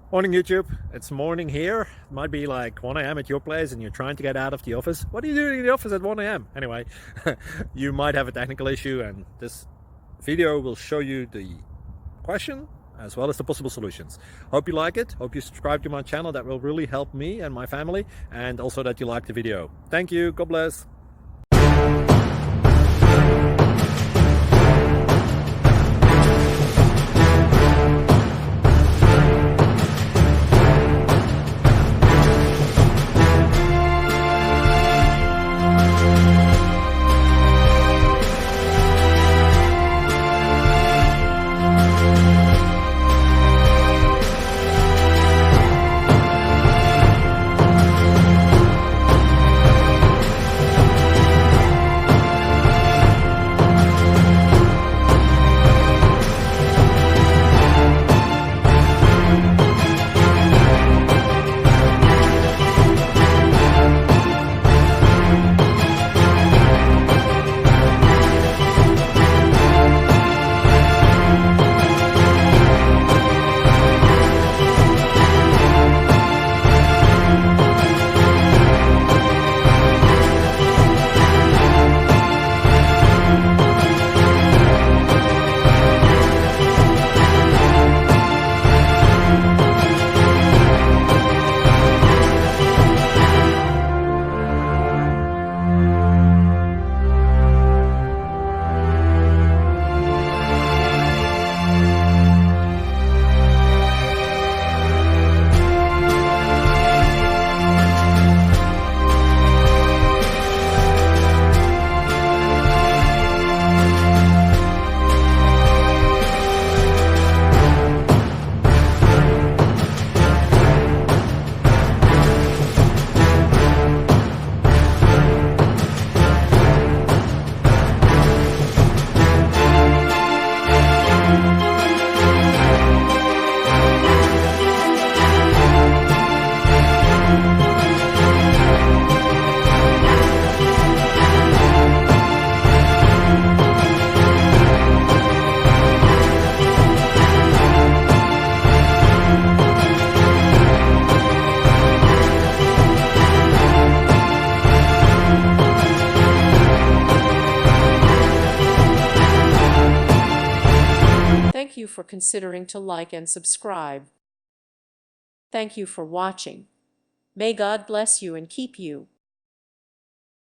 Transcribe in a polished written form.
Morning YouTube, it's morning here. It might be like 1 a.m. at your place and you're trying to get out of the office. What are you doing in the office at 1 a.m.? Anyway, you might have a technical issue and this video will show you the question as well as the possible solutions. Hope you like it, hope you subscribe to my channel. That will really help me and my family, and also that you like the video. Thank you, God bless. Thank you for considering to like and subscribe. Thank you for watching. May God bless you and keep you.